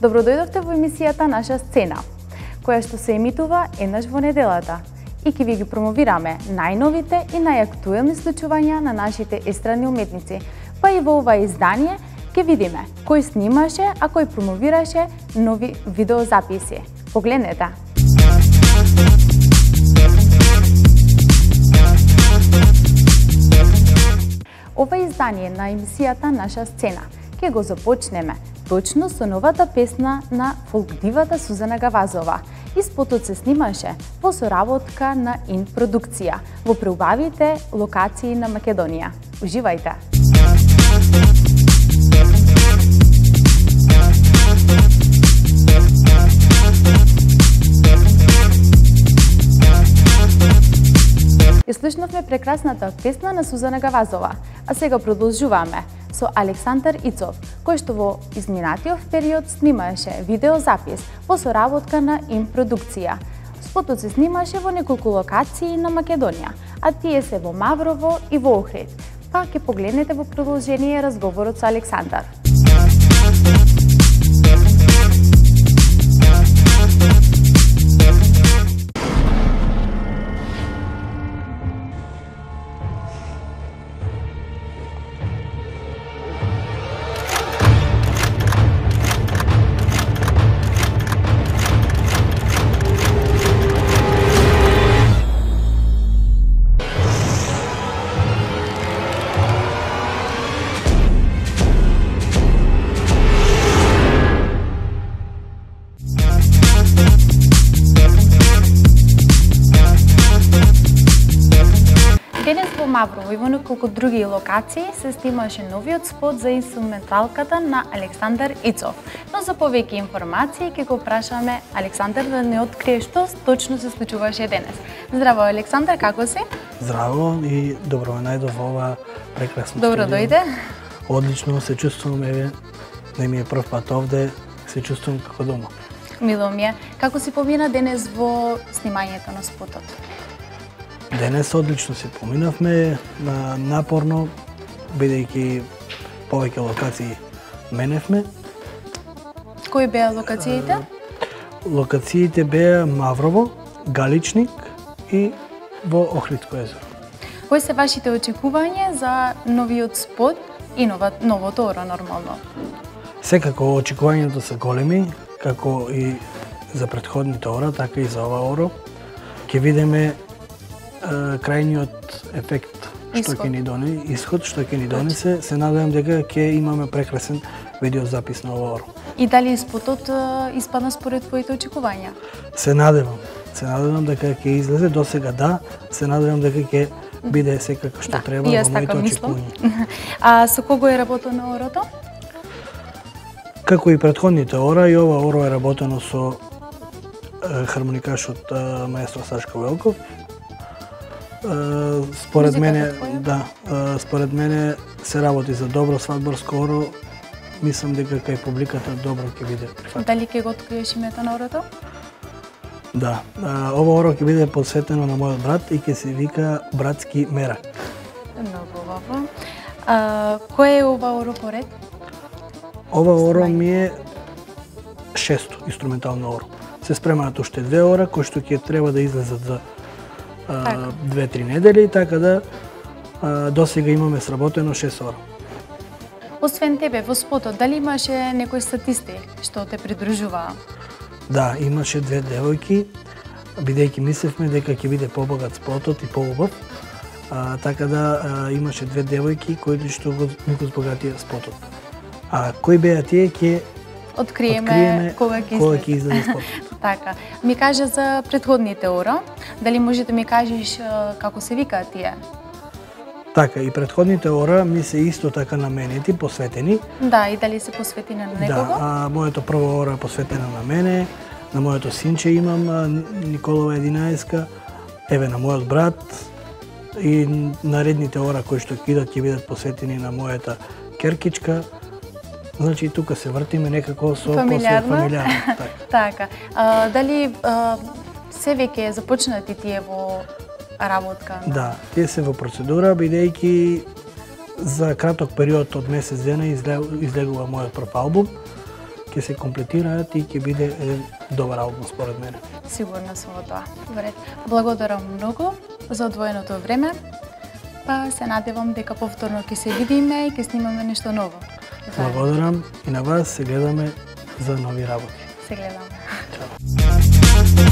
Добро дојдовте во емисијата Наша сцена, која што се емитува еднаш во неделата и ќе ви ги промовираме најновите и најактуелни случувања на нашите естрадни уметници. Па и во ова издание ќе видиме кој снимаше, а кој промовираше нови видеозаписи. Погледнете! Ова издание на емисијата Наша сцена ќе го започнеме точно со новата песна на фолк дивата Сузана Гавазова. И спотот се снимаше во соработка на ИН продукција во преубавите локации на Македонија. Уживајте! И слушнавме прекрасната песна на Сузана Гавазова, а сега продолжуваме со Александар Ицов, кој што во изминатиот период снимаше видеозапис во соработка на ИН продукција. Спотот се снимаше во неколку локации на Македонија, а тие се во Маврово и во Охрид. Па ќе погледнете во продолжение разговорот со Александар. Денес во Маврово и во неколку други локации се снимаше новиот спот за инструменталката на Александар Ицов. Но за повеќе информации ќе го прашаме Александар да не открие што точно се случуваше денес. Здраво, Александар, како си? Здраво и добро ме најдов во ова прекрасно Добро студио. дојде. Одлично се чувствувам, еве, не ми е прв пат овде, се чувствувам како дома. Мило ми е. Како си помина денес во снимањето на спотот? Денес одлично се поминавме, напорно, бидејќи повеќе локации меневме. Кои беа локациите? Локациите беа Маврово, Галичник и во Охридско езеро. Кои се вашите очекувања за новиот спот и новото оро нормално? Секако очекувањето се големи, како и за претходните ора, така и за ова оро. Ќе видиме крајниот ефект што ќе ни донесе, исход што ќе ни донесе. Се надевам дека ќе имаме прекрасен видеозапис на ова оро. И дали спотот испадна според твоите очекувања? Се надевам дека ќе излезе, досега да, се надевам дека ќе биде секако што треба во моите очекувања. А со кого е работено орото? Како и претходните ора, и ова оро е работено со хармоникашот маестро Сашко Велков. Според мене се работи за добро свадбарско оро. Мислам дека кај публиката добро ќе биде прифатено. Дали ќе го откриеш името на орото? Да, ова оро ќе биде посветено на мојот брат и ќе се вика Братски мерак. Многу убаво. Кој е ова оро поред? Ова оро ми е шесто инструментално оро. Се спремаат уште две ора кои што ќе треба да излезат за 2-3 недели, така да досега имаме сработено 6 ора. Освен тебе, во спотот, дали имаше некои статисти што те придружуваа? Да, имаше две девојки, бидејќи мислевме дека ќе биде побогат спотот и поубав, така да имаше две девојки кои што го збогатија спотот. А кои беа тие ќе откриеме кога ќе излезе спотот. Така, ми кажа за претходните ора, дали може да ми кажеш како се викаат тие? Така, и претходните ора ми се исто така наменети, посветени. Да, и дали се посветени на некого? Да, моето прво ора е посветено на мене, на моето синче имам, Николова 11, еве на мојот брат, и наредните ора кои што ќе бидат посветени на мојата керкичка. Значи тука се вртиме некако со фамилиарно. Така. Дали се веќе започнати тие во работка? Да, тие се во процедура, бидејќи за краток период од месец дена излегува мојот прв албум. ќе се комплетираат и ќе биде еден добар албум според мене. Сигурна сум во тоа. Добре, благодарам многу за одвоеното време. Па се надевам дека повторно ќе се видиме и ќе снимаме нешто ново. Благодарам и на вас, се гледаме за нови работи. Се гледаме. Čao.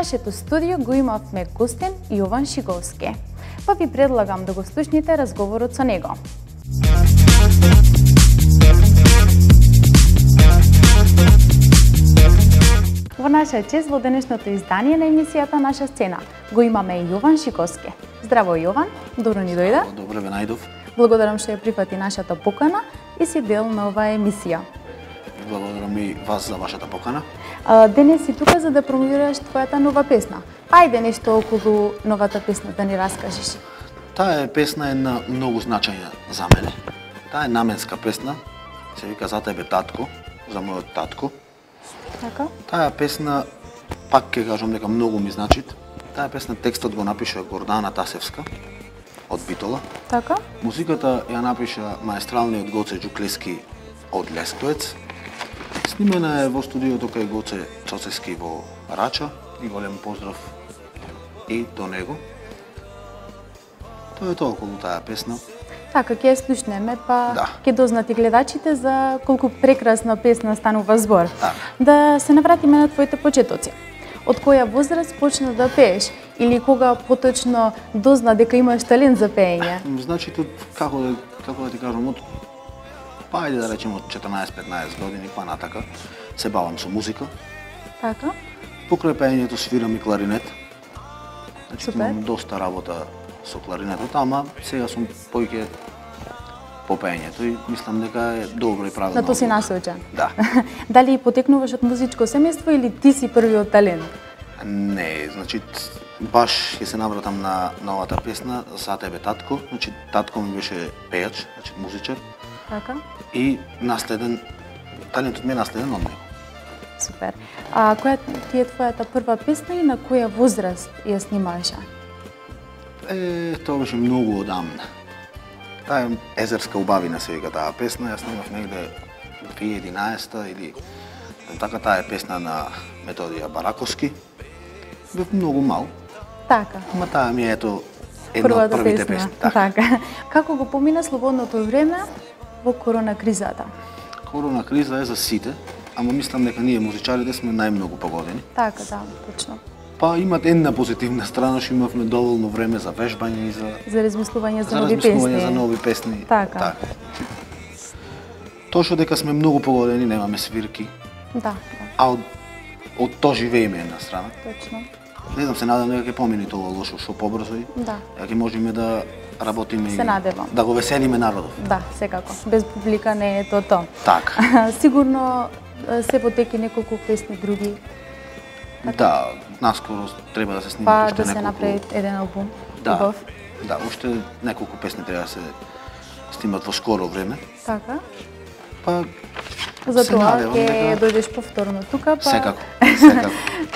нашето студио го имавме гостин Јован Шиговски. Па ви предлагам да го слушнете разговорот со него. Во наша чест во денешното издание на емисијата Наша сцена го имаме Јован Шиговски. Здраво Јован, добро ни дојде. Добре ве најдов. Благодарам што ја прифати нашата покана и си дел на оваа емисија. Благодарам и вас за вашата покана. Денес си тука за да промовираш твојата нова песна. Ајде нешто околу новата песна да ни раскажеш. Таа песна е многу значајна за мене. Таа е наменска песна. Се вика За тебе татко, за мојот татко. Така? Таа песна, пак ќе кажам дека многу ми значи. Таа песна текстот го напиша Гордана Тасевска од Битола. Така? Музиката ја напиша маестралниот Гоце Џуклески од Лесковец. Снимена е во студиото кај Гоце Цоцески во Рача и голем поздрав и до него. Тоа е тоа околу таа песна. Така, ќе ја слушнеме, па Да. ќе дознати гледачите за колку прекрасна песна станува збор. Да. Да се навратиме на твоите почетоци. Од која возраст почна да пееш или кога поточно дозна дека имаш талент за пеење? Значи, како да ти кажам, па ајде да речем од 14-15 години па натака се бавам со музика. Така? Покрај пеењето свирам и кларинет. Значи, Супер. имам доста работа со кларинетот, ама сега сум поиќе по пеењето и мислам дека е добро и правилно. На тоа си одлука. насочен. Да. Дали потекнуваш од музичко семејство или ти си првиот талент? Не, значи баш ќе се навратам на новата песна За тебе татко. Значи татко ми беше пејач, значи музичар Така? и наследен талентот ми е наследен од него. Супер. А која ти е твојата прва песна и на која возраст ја снимаше? Тоа беше многу одамна. Таа е Езерска убавина се вика таа песна, јас снимав негде 2011 или така, таа е песна на Методија Бараковски. Бев многу мал, Така. ама таа ми е ето една од Првата првите песна. песни. Така. Како го помина слободното време во корона кризата? Корона криза е за сите, ама мислам дека ние музичарите сме најмногу погодени. Така, да, точно. Па имат една позитивна страна, што имавме доволно време за вежбање и За размислување за за нови размислување песни. за нови песни. Така. Тоа што дека сме многу погодени, немаме свирки, Да, а од тоа живееме една страна. точно. Не знам, се надам дека ќе помине тоа лошо што побрзо и Да. дека ќе можеме да работиме Се и надевам. да го веселиме народов. Да, секако. Без публика не е тоа. Така. Сигурно се потеки неколку песни други, Да, наскоро треба да се снима па уште да се неколку. направи еден албум. Да. Убав. Да, уште неколку песни треба да се снимат во скоро време. Така. Па За се тоа надевам ќе дека- дојдеш повторно тука, па Секако, секако.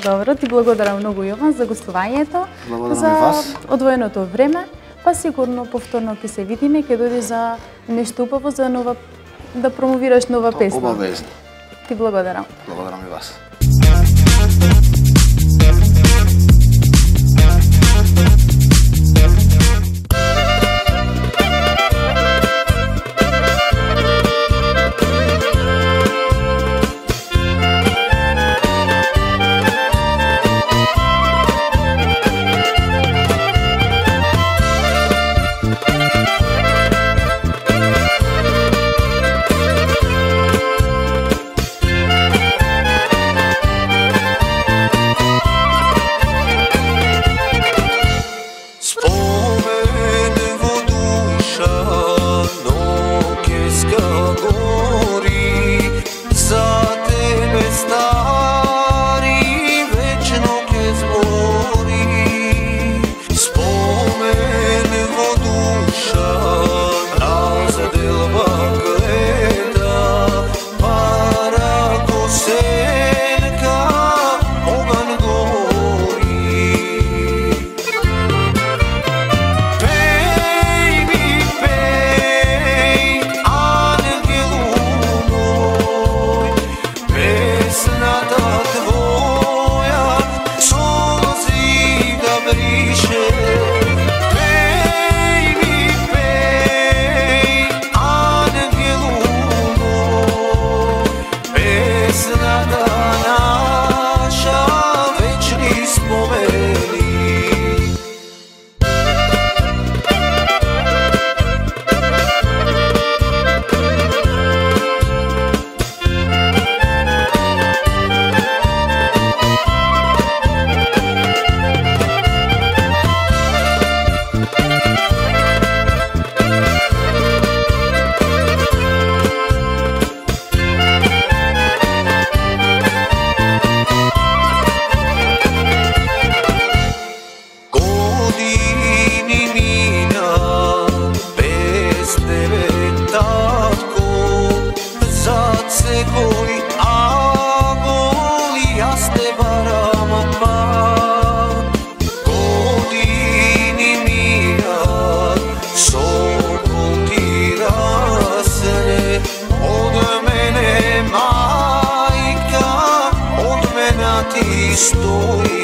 Добро, ти благодарам многу Јован за гостувањето, Благодарам за и вас. одвоеното време, па сигурно повторно ќе се видиме, ќе дојдеш за нешто убаво за нова да промовираш нова песна. Обавезно. Ти благодарам. Благодарам и вас. tatko, zad secoli agoli, jaz te varam odmah. Godini mirat, sokol ti rasne, od mene majka, od mene ti stoji.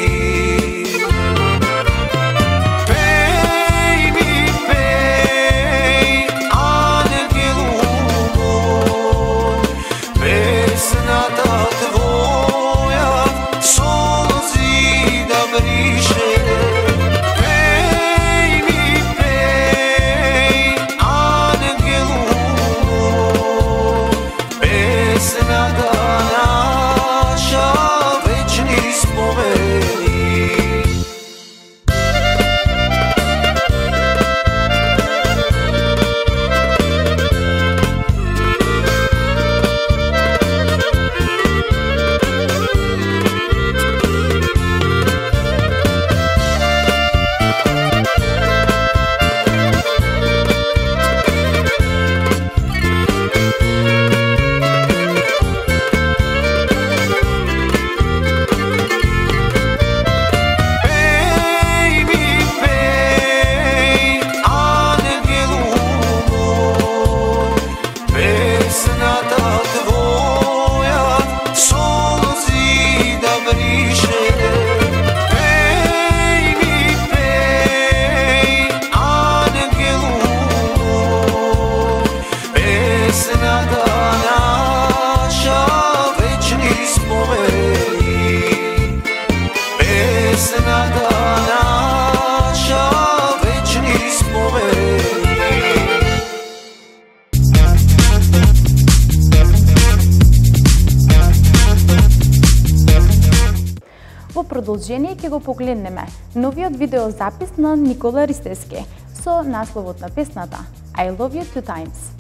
Во продолжение ќе го погледнеме новиот видеозапис на Никола Ристевски со насловот на песната I Love You Two Times.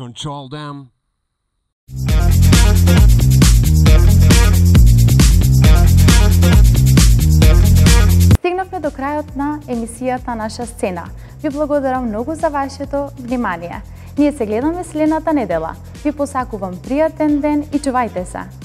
control them. Стигнавме до крајот на емисијата Наша сцена. Ви благодарам многу за вашето внимание. Ние се гледаме следната недела. Ви посакувам пријатен ден и чувајте се!